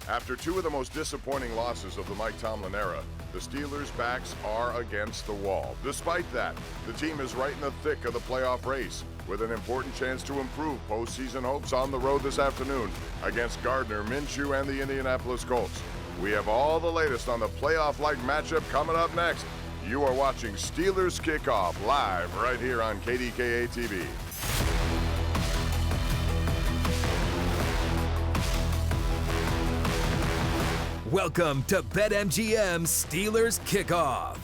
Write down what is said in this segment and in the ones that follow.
After two of the most disappointing losses of the Mike Tomlin era, the Steelers' backs are against the wall. Despite that, the team is right in the thick of the playoff race with an important chance to improve postseason hopes on the road this afternoon against Gardner Minshew and the Indianapolis Colts. We have all the latest on the playoff-like matchup coming up next. You are watching Steelers Kickoff live right here on KDKA TV. Welcome to BetMGM Steelers Kickoff.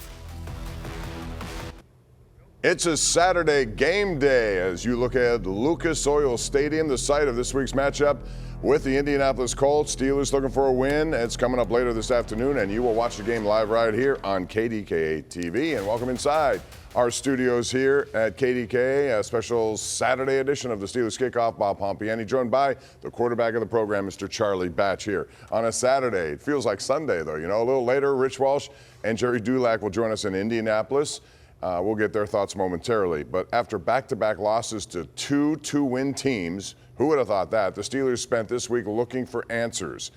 It's a Saturday game day as you look at Lucas Oil Stadium, the site of this week's matchup with the Indianapolis Colts. Steelers looking for a win. It's coming up later this afternoon, and you will watch the game live right here on KDKA TV. And welcome inside our studios here at KDKA, a special Saturday edition of the Steelers Kickoff. Bob Pompeani, joined by the quarterback of the program, Mr. Charlie Batch, here on a Saturday. It feels like Sunday, though. You know, a little later, Rich Walsh and Jerry Dulac will join us in Indianapolis. We'll get their thoughts momentarily. But after back-to-back losses to two two-win teams, who would have thought that? The Steelers spent this week looking for answers.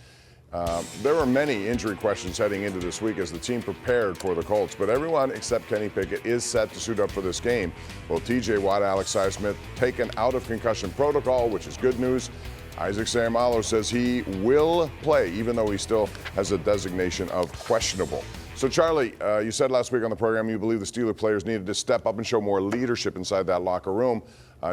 There were many injury questions heading into this week as the team prepared for the Colts, but everyone except Kenny Pickett is set to suit up for this game. Both TJ Watt, Alex Highsmith taken out of concussion protocol, which is good news. Isaac Seumalo says he will play, even though he still has a designation of questionable. So, Charlie, you said last week on the program you believe the Steelers players needed to step up and show more leadership inside that locker room.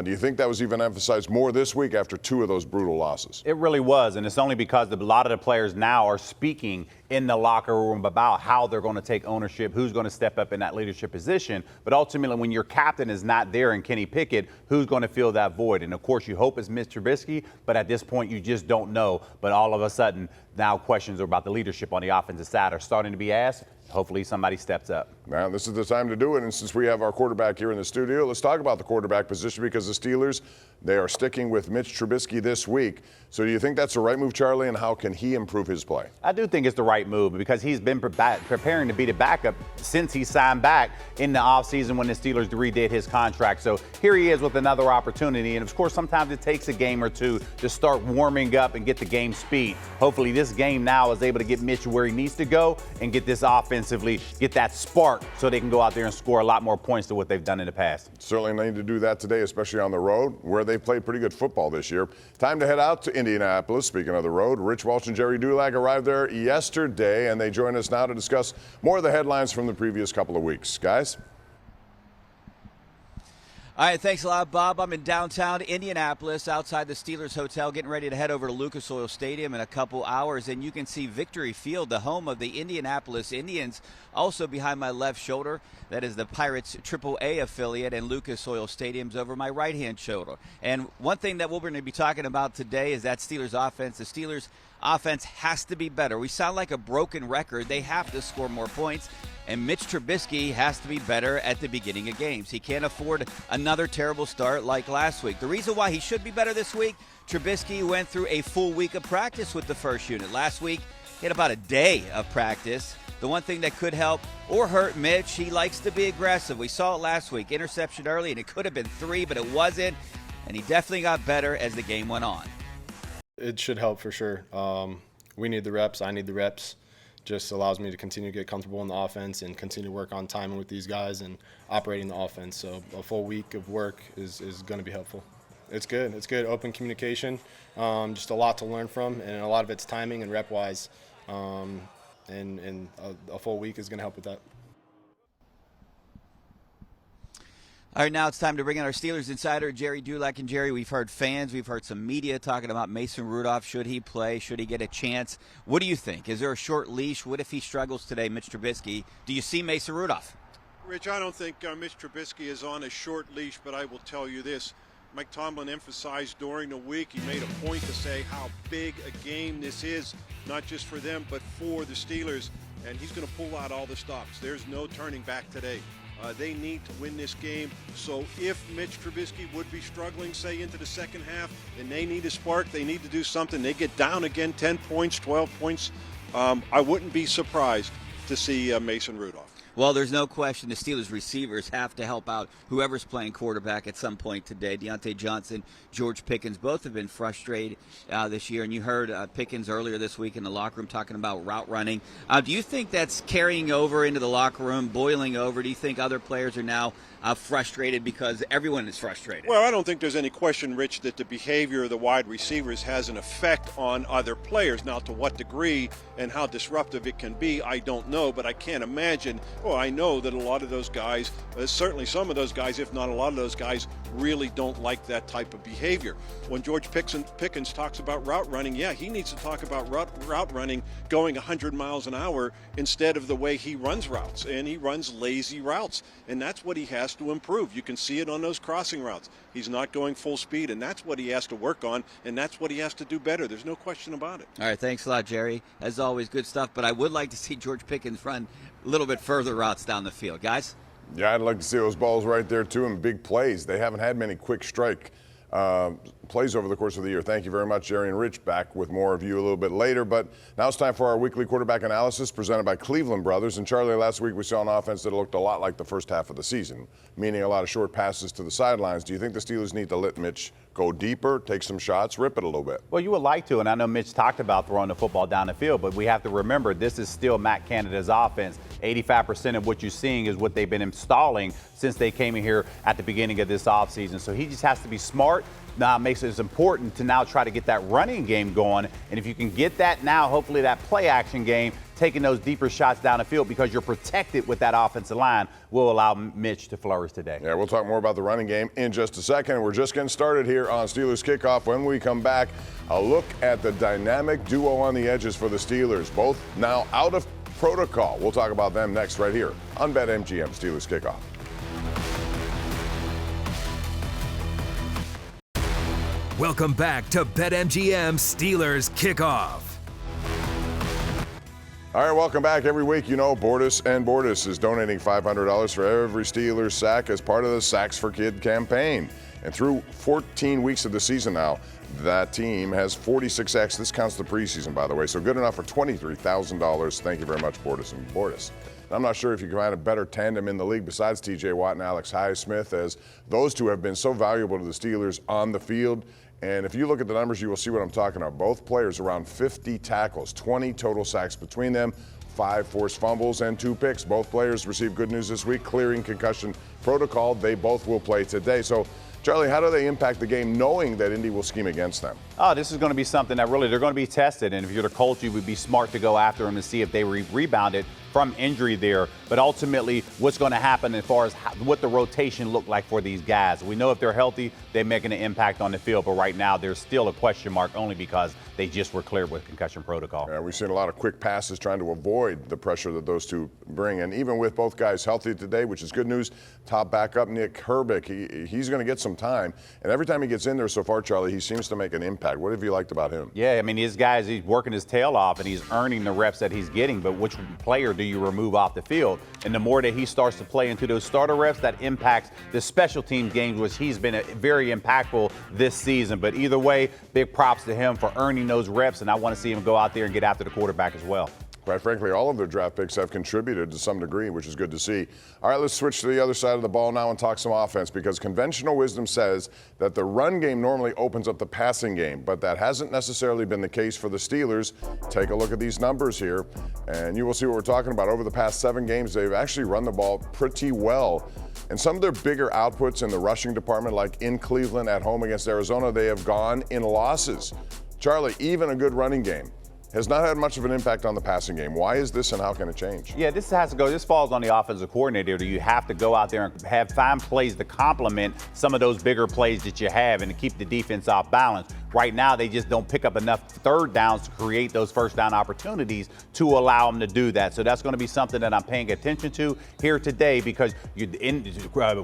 Do you think that was even emphasized more this week after two of those brutal losses? It really was, and it's only because a lot of the players now are speaking in the locker room about how they're going to take ownership, who's going to step up in that leadership position. But ultimately, when your captain is not there in Kenny Pickett, who's going to fill that void? And, of course, you hope it's Mitch Trubisky, but at this point, you just don't know. But all of a sudden, now questions about the leadership on the offensive side are starting to be asked. Hopefully somebody steps up. Now, this is the time to do it, and since we have our quarterback here in the studio, let's talk about the quarterback position because the Steelers, they are sticking with Mitch Trubisky this week. So do you think that's the right move, Charlie, and how can he improve his play? I do think it's the right move because he's been preparing to be the backup since he signed back in the offseason when the Steelers redid his contract. So here he is with another opportunity, and of course sometimes it takes a game or two to start warming up and get the game speed. Hopefully this game now is able to get Mitch where he needs to go and get this offensively, get that spark so they can go out there and score a lot more points than what they've done in the past. Certainly need to do that today, especially on the road, where they played pretty good football this year. Time to head out to Indianapolis. Speaking of the road, Rich Walsh and Jerry Dulac arrived there yesterday, and they join us now to discuss more of the headlines from the previous couple of weeks. Guys? All right, thanks a lot, Bob. I'm in downtown Indianapolis outside the Steelers Hotel, getting ready to head over to Lucas Oil Stadium in a couple hours, and you can see Victory Field, the home of the Indianapolis Indians, also behind my left shoulder. That is the Pirates AAA affiliate, and Lucas Oil Stadium's over my right-hand shoulder. And one thing that we're going to be talking about today is that Steelers offense. The Steelers offense has to be better. We sound like a broken record. They have to score more points. And Mitch Trubisky has to be better at the beginning of games. He can't afford another terrible start like last week. The reason why he should be better this week, Trubisky went through a full week of practice with the first unit. Last week, he had about a day of practice. The one thing that could help or hurt Mitch, he likes to be aggressive. We saw it last week. Interception early, and it could have been 3, but it wasn't. And he definitely got better as the game went on. It should help for sure. We need the reps. I need the reps. Just allows me to continue to get comfortable in the offense and continue to work on timing with these guys and operating the offense. So a full week of work is going to be helpful. It's good. It's good. Open communication. Just a lot to learn from, and a lot of it's timing and rep-wise. And a full week is going to help with that. All right, now it's time to bring in our Steelers insider, Jerry Dulac. And Jerry, we've heard fans, we've heard some media talking about Mason Rudolph. Should he play? Should he get a chance? What do you think? Is there a short leash? What if he struggles today, Mitch Trubisky? Do you see Mason Rudolph? Rich, I don't think Mitch Trubisky is on a short leash, but I will tell you this. Mike Tomlin emphasized during the week, he made a point to say how big a game this is, not just for them, but for the Steelers. And he's going to pull out all the stops. There's no turning back today. They need to win this game. So if Mitch Trubisky would be struggling, say, into the second half, and they need a spark, they need to do something, they get down again 10 points, 12 points, I wouldn't be surprised to see Mason Rudolph. Well, there's no question the Steelers receivers have to help out whoever's playing quarterback at some point today. Deontay Johnson, George Pickens, both have been frustrated this year. And you heard Pickens earlier this week in the locker room talking about route running. Do you think that's carrying over into the locker room, boiling over? Do you think other players are now frustrated because everyone is frustrated? Well, I don't think there's any question, Rich, that the behavior of the wide receivers has an effect on other players. Now, to what degree and how disruptive it can be, I don't know, but I can't imagine. Well, I know that a lot of those guys, certainly some of those guys, if not a lot of those guys, really don't like that type of behavior. When George Pickens talks about route running, yeah, he needs to talk about route running going 100 miles an hour instead of the way he runs routes, and he runs lazy routes, and that's what he has to improve. You can see it on those crossing routes. He's not going full speed, and that's what he has to work on, and that's what he has to do better. There's no question about it. All right, thanks a lot, Jerry. As always, good stuff, but I would like to see George Pickens run a little bit further routes down the field. Guys? Yeah, I'd like to see those balls right there, too, and big plays. They haven't had many quick strike plays over the course of the year. Thank you very much, Jerry and Rich. Back with more of you a little bit later. But now it's time for our weekly quarterback analysis presented by Cleveland Brothers. And Charlie, last week we saw an offense that looked a lot like the first half of the season, meaning a lot of short passes to the sidelines. Do you think the Steelers need to let Mitch go deeper, take some shots, rip it a little bit? Well, you would like to, and I know Mitch talked about throwing the football down the field, but we have to remember this is still Matt Canada's offense. 85% of what you're seeing is what they've been installing since they came in here at the beginning of this offseason. So he just has to be smart. Now, it makes it important to now try to get that running game going. And if you can get that now, hopefully that play action game, taking those deeper shots down the field because you're protected with that offensive line, will allow Mitch to flourish today. Yeah, we'll talk more about the running game in just a second. We're just getting started here on Steelers Kickoff. When we come back, a look at the dynamic duo on the edges for the Steelers, both now out of protocol. We'll talk about them next right here on BetMGM Steelers Kickoff. Welcome back to BetMGM Steelers Kickoff. All right, welcome back. Every week, you know, Bordas and Bordas is donating $500 for every Steelers sack as part of the Sacks for Kid campaign. And through 14 weeks of the season now, that team has 46 sacks. This counts the preseason, by the way, so good enough for $23,000. Thank you very much, Bordas and Bordas. I'm not sure if you can find a better tandem in the league besides T.J. Watt and Alex Highsmith, as those two have been so valuable to the Steelers on the field. And if you look at the numbers, you will see what I'm talking about. Both players around 50 tackles, 20 total sacks between them, 5 forced fumbles, and 2 picks. Both players received good news this week, clearing concussion protocol. They both will play today. So, Charlie, how do they impact the game knowing that Indy will scheme against them? Oh, this is going to be something that really they're going to be tested. And if you're the Colts, you would be smart to go after them and see if they rebounded from injury there. But ultimately, what's going to happen as far as what the rotation look like for these guys. We know if they're healthy, they're making an impact on the field. But right now, there's still a question mark only because they just were cleared with concussion protocol. Yeah, we've seen a lot of quick passes trying to avoid the pressure that those two bring. And even with both guys healthy today, which is good news, top backup Nick Herbig, he's going to get some time. And every time he gets in there so far, Charlie, he seems to make an impact. What have you liked about him? Yeah, I mean, his guys, he's working his tail off and he's earning the reps that he's getting. But which player do you remove off the field? And the more that he starts to play into those starter reps, that impacts the special teams games, which he's been very impactful this season. But either way, big props to him for earning those reps. And I want to see him go out there and get after the quarterback as well. Quite frankly, all of their draft picks have contributed to some degree, which is good to see. All right, let's switch to the other side of the ball now and talk some offense, because conventional wisdom says that the run game normally opens up the passing game, but that hasn't necessarily been the case for the Steelers. Take a look at these numbers here, and you will see what we're talking about. Over the past 7 games, they've actually run the ball pretty well. And some of their bigger outputs in the rushing department, like in Cleveland, at home against Arizona, they have gone in losses. Charlie, even a good running game has not had much of an impact on the passing game. Why is this, and how can it change? Yeah, this falls on the offensive coordinator. You have to go out there and find plays to complement some of those bigger plays that you have and to keep the defense off balance. Right now, they just don't pick up enough third downs to create those first down opportunities to allow them to do that. So that's going to be something that I'm paying attention to here today, because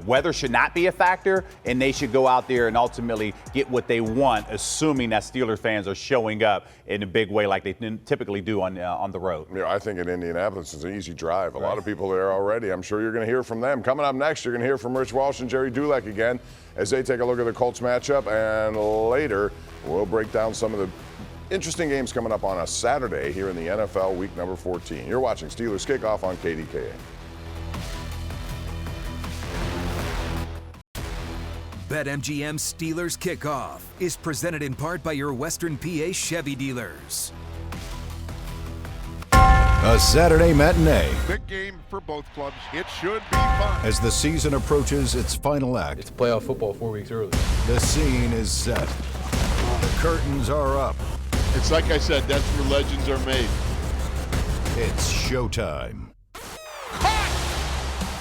weather should not be a factor, and they should go out there and ultimately get what they want, assuming that Steelers fans are showing up in a big way like they typically do on the road. Yeah, I think in Indianapolis it's an easy drive. A lot of people there already. I'm sure you're going to hear from them. Coming up next, you're going to hear from Rich Walsh and Jerry Dulac again as they take a look at the Colts matchup, and later we'll break down some of the interesting games coming up on a Saturday here in the NFL week number 14. You're watching Steelers Kickoff on KDKA. BetMGM Steelers Kickoff is presented in part by your Western PA Chevy dealers. A Saturday matinee. Big game for both clubs. It should be fun. As the season approaches its final act, It's playoff football 4 weeks early. the scene is set. The curtains are up. It's like I said, that's where legends are made. It's showtime.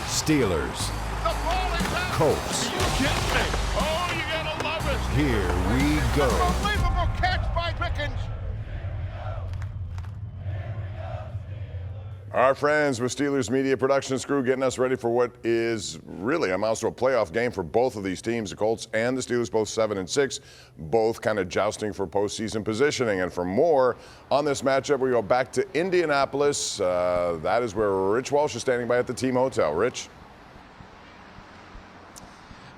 Steelers. The ball is out. Colts. Are you kidding me? Oh, you gotta love it. Here we go. Unbelievable catch by Pickens. Our friends with Steelers Media Production Crew getting us ready for what is really amounts to a playoff game for both of these teams. The Colts and the Steelers both 7-6, both kind of jousting for postseason positioning. And for more on this matchup, we go back to Indianapolis. That is where Rich Walsh is standing by at the Team Hotel. Rich?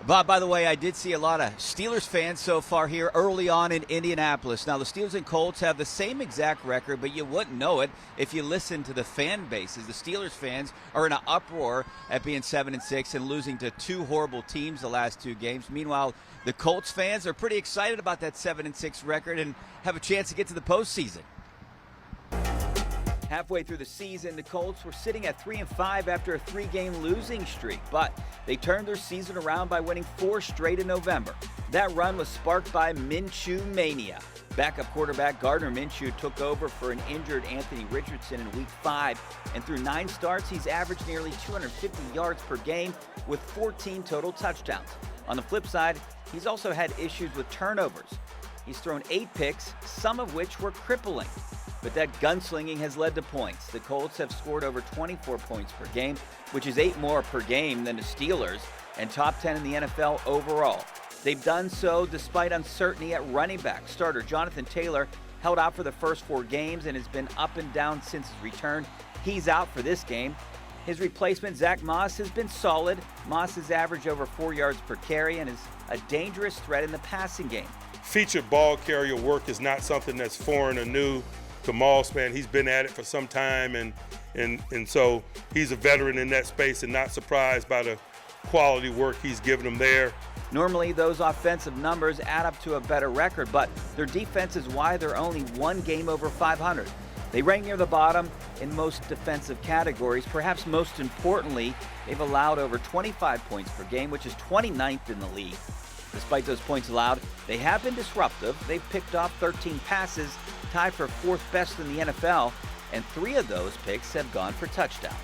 Bob, by the way, I did see a lot of Steelers fans so far here early on in Indianapolis. Now, the Steelers and Colts have the same exact record, but you wouldn't know it if you listen to the fan bases. The Steelers fans are in an uproar at being 7-6 and losing to two horrible teams the last two games. Meanwhile, the Colts fans are pretty excited about that 7-6 record and have a chance to get to the postseason. Halfway through the season, the Colts were sitting at 3-5 after a 3-game losing streak, but they turned their season around by winning 4 straight in November. That run was sparked by Minshew mania. Backup quarterback Gardner Minshew took over for an injured Anthony Richardson in Week 5, and through 9 starts, he's averaged nearly 250 yards per game with 14 total touchdowns. On the flip side, he's also had issues with turnovers. He's thrown 8 picks, some of which were crippling. But that gunslinging has led to points. The Colts have scored over 24 points per game, which is 8 more per game than the Steelers, and top 10 in the NFL overall. They've done so despite uncertainty at running back. Starter Jonathan Taylor held out for the first 4 games and has been up and down since his return. He's out for this game. His replacement, Zach Moss, has been solid. Moss has averaged over 4 yards per carry and is a dangerous threat in the passing game. Featured ball carrier work is not something that's foreign or new to Moss, man. He's been at it for some time, and so he's a veteran in that space and not surprised by the quality work he's given them there. Normally, those offensive numbers add up to a better record, but their defense is why they're only 1 game over 500. They rank near the bottom in most defensive categories. Perhaps most importantly, they've allowed over 25 points per game, which is 29th in the league. Despite those points allowed, they have been disruptive. They've picked off 13 passes, tied for 4th best in the NFL, and 3 of those picks have gone for touchdowns.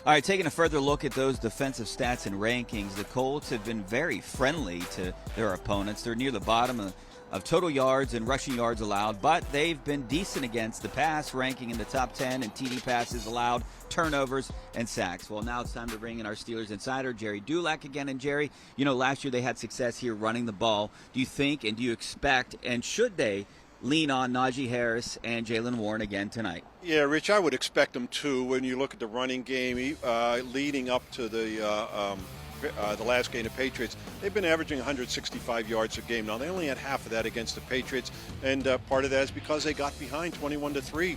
All right, taking a further look at those defensive stats and rankings, the Colts have been very friendly to their opponents. They're near the bottom of total yards and rushing yards allowed, but they've been decent against the pass, ranking in the top 10 in TD passes allowed, turnovers, and sacks. Well, now it's time to bring in our Steelers insider, Jerry Dulac again. And Jerry, you know, last year they had success here running the ball. Do you think and do you expect and should they lean on Najee Harris and Jaylen Warren again tonight? Yeah, Rich, I would expect them to. When you look at the running game leading up to the last game, the Patriots, they've been averaging 165 yards a game. Now, they only had half of that against the Patriots, and part of that is because they got behind 21-3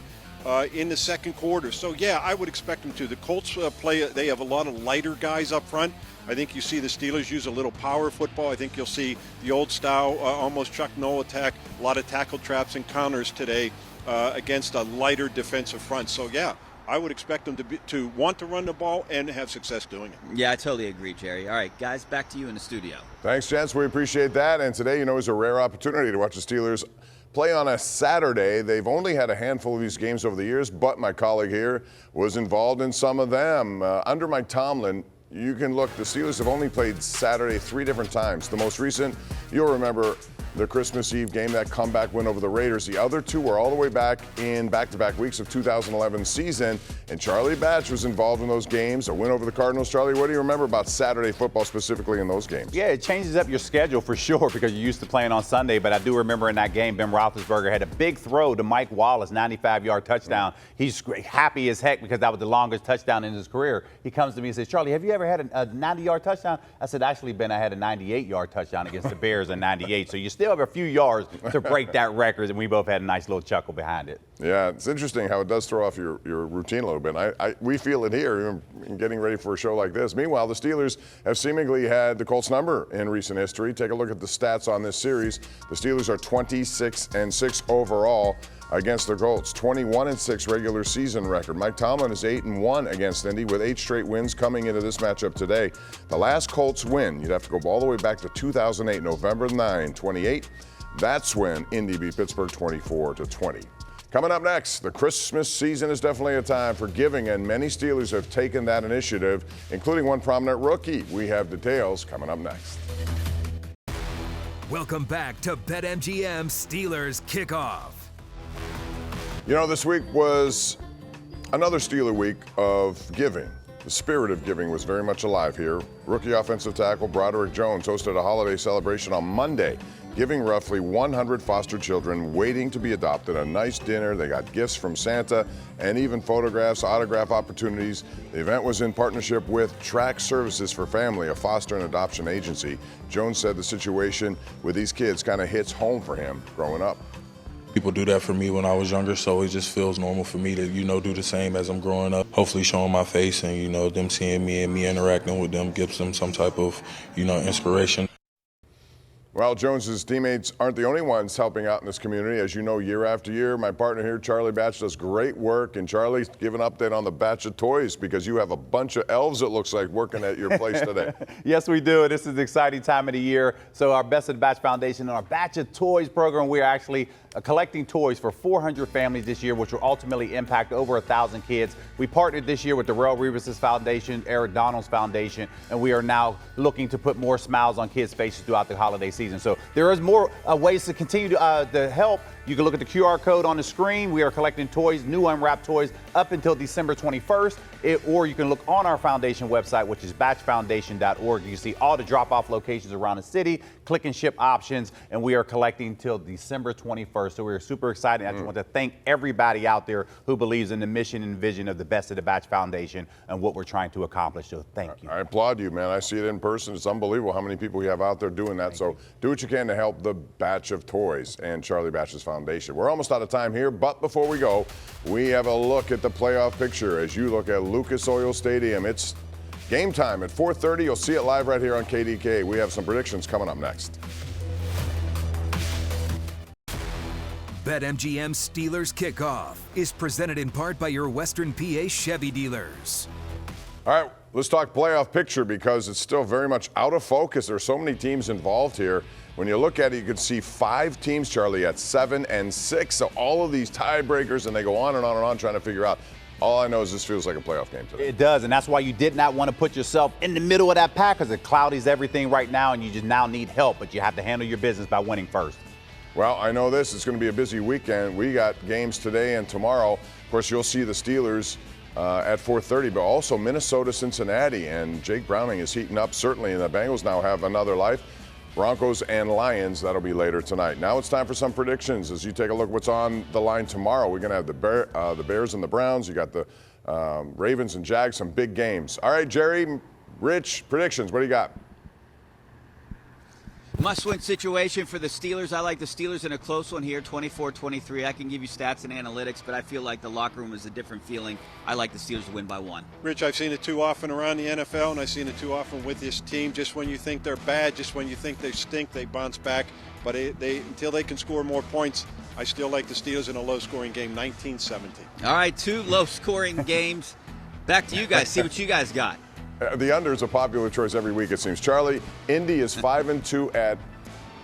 in the second quarter. So, yeah, I would expect them to. The Colts they have a lot of lighter guys up front. I think you see the Steelers use a little power football. I think you'll see the old style, almost Chuck Noll attack, a lot of tackle traps and counters today against a lighter defensive front. So, yeah, I would expect them to want to run the ball and have success doing it. Yeah, I totally agree, Jerry. All right, guys, back to you in the studio. Thanks, gents. We appreciate that. And today, you know, is a rare opportunity to watch the Steelers play on a Saturday. They've only had a handful of these games over the years, but my colleague here was involved in some of them. Under Mike Tomlin, you can look, the Steelers have only played Saturday 3 different times. The most recent, you'll remember the Christmas Eve game, that comeback win over the Raiders. The other 2 were all the way back in back-to-back weeks of 2011 season, and Charlie Batch was involved in those games. A win over the Cardinals. Charlie, what do you remember about Saturday football specifically in those games? Yeah, it changes up your schedule for sure because you're used to playing on Sunday, but I do remember in that game, Ben Roethlisberger had a big throw to Mike Wallace, 95-yard touchdown. He's happy as heck because that was the longest touchdown in his career. He comes to me and says, Charlie, have you ever had a 90-yard touchdown? I said, actually, Ben, I had a 98-yard touchdown against the Bears in 98, so you're still still have a few yards to break that record, and we both had a nice little chuckle behind it. Yeah, it's interesting how it does throw off your routine a little bit. We feel it here in getting ready for a show like this. Meanwhile, the Steelers have seemingly had the Colts number in recent history. Take a look at the stats on this series. The Steelers are 26-6 overall against the Colts, 21-6 regular season record. Mike Tomlin is 8-1 against Indy with 8 straight wins coming into this matchup today. The last Colts win, you'd have to go all the way back to 2008, November 9, 28. That's when Indy beat Pittsburgh 24-20. Coming up next, the Christmas season is definitely a time for giving, and many Steelers have taken that initiative, including one prominent rookie. We have details coming up next. Welcome back to BetMGM Steelers Kickoff. You know, this week was another Steeler week of giving. The spirit of giving was very much alive here. Rookie offensive tackle Broderick Jones hosted a holiday celebration on Monday, giving roughly 100 foster children waiting to be adopted a nice dinner. They got gifts from Santa and even photographs, autograph opportunities. The event was in partnership with Track Services for Family, a foster and adoption agency. Jones said the situation with these kids kind of hits home for him growing up. People do that for me when I was younger, so it just feels normal for me to, do the same as I'm growing up. Hopefully showing my face and, them seeing me and me interacting with them gives them some type of, inspiration. Well, Jones's teammates aren't the only ones helping out in this community. As you know, year after year, my partner here, Charlie Batch, does great work. And Charlie, give an update on the batch of toys because you have a bunch of elves, it looks like, working at your place today. Yes, we do. This is the exciting time of the year. So our Best of the Batch Foundation and our Batch of Toys program, we are actually collecting toys for 400 families this year, which will ultimately impact over 1,000 kids. We partnered this year with the Darrell Revis' Foundation, Eric Donald's Foundation, and we are now looking to put more smiles on kids' faces throughout the holiday season. So there is more ways to continue to help. You can look at the QR code on the screen. We are collecting toys, new unwrapped toys, up until December 21st. Or you can look on our foundation website, which is batchfoundation.org. You can see all the drop-off locations around the city, click and ship options, and we are collecting till December 21st. So we're super excited. I just want to thank everybody out there who believes in the mission and vision of the Best of the Batch Foundation and what we're trying to accomplish. So thank you. I applaud you, man. I see it in person. It's unbelievable how many people we have out there doing that. So do what you can to help the Batch of Toys and Charlie Batch's Foundation. We're almost out of time here, but before we go, we have a look at the playoff picture as you look at Lucas Oil Stadium. It's game time at 4:30. You'll see it live right here on KDKA. We have some predictions coming up next. BetMGM Steelers Kickoff is presented in part by your Western PA Chevy dealers. All right, let's talk playoff picture because it's still very much out of focus. There's so many teams involved here. When you look at it, you can see 5 teams, Charlie, at 7-6. So all of these tiebreakers, and they go on and on and on trying to figure out. All I know is this feels like a playoff game today. It does, and that's why you did not want to put yourself in the middle of that pack because it cloudies everything right now, and you just now need help, but you have to handle your business by winning first. Well, I know this. It's going to be a busy weekend. We got games today and tomorrow. Of course, you'll see the Steelers at 4:30, but also Minnesota, Cincinnati, and Jake Browning is heating up certainly, and the Bengals now have another life. Broncos and Lions, that'll be later tonight. Now it's time for some predictions. As you take a look what's on the line tomorrow, we're going to have the Bears and the Browns. You got the Ravens and Jags, some big games. All right, Jerry, Rich, predictions. What do you got? Must-win situation for the Steelers. I like the Steelers in a close one here, 24-23. I can give you stats and analytics, but I feel like the locker room is a different feeling. I like the Steelers to win by 1. Rich, I've seen it too often around the NFL, and I've seen it too often with this team. Just when you think they're bad, just when you think they stink, they bounce back. But until they can score more points, I still like the Steelers in a low-scoring game, 19-17. All right, 2 low-scoring games. Back to you guys. See what you guys got. The under is a popular choice every week, it seems. Charlie, Indy is 5-2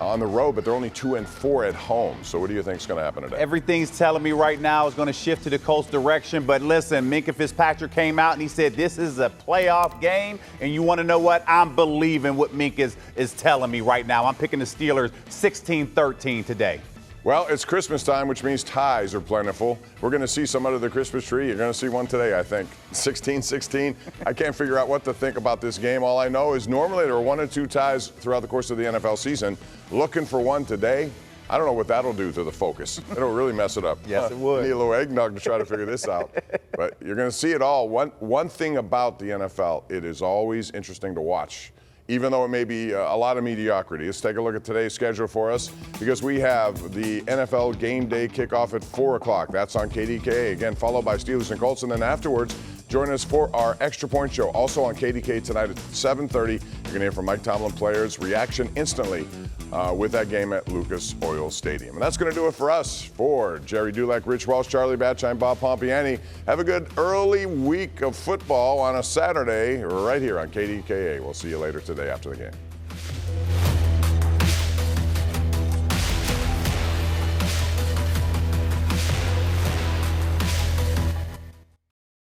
on the road, but they're only 2-4 at home. So what do you think is going to happen today? Everything's telling me right now is going to shift to the Colts direction. But listen, Minkah Fitzpatrick came out and he said this is a playoff game. And you want to know what? I'm believing what Minkah is telling me right now. I'm picking the Steelers 16-13 today. Well, it's Christmas time, which means ties are plentiful. We're going to see some under the Christmas tree. You're going to see one today, I think. 16-16. I can't figure out what to think about this game. All I know is normally there are 1 or 2 ties throughout the course of the NFL season. Looking for one today, I don't know what that'll do to the focus. It'll really mess it up. Yes, it would. Need a little eggnog to try to figure this out. But you're going to see it all. One thing about the NFL, it is always interesting to watch. even though it may be a lot of mediocrity. Let's take a look at today's schedule for us, because we have the NFL Game Day kickoff at 4 o'clock. That's on KDKA, again, followed by Steelers and Colts. And then afterwards, join us for our Extra Point Show, also on KDKA tonight at 7:30. You're going to hear from Mike Tomlin players' reaction instantly with that game at Lucas Oil Stadium. And that's going to do it for us. For Jerry Dulac, Rich Welsh, Charlie Batch, I'm Bob Pompeani. Have a good early week of football on a Saturday right here on KDKA. We'll see you later today after the game.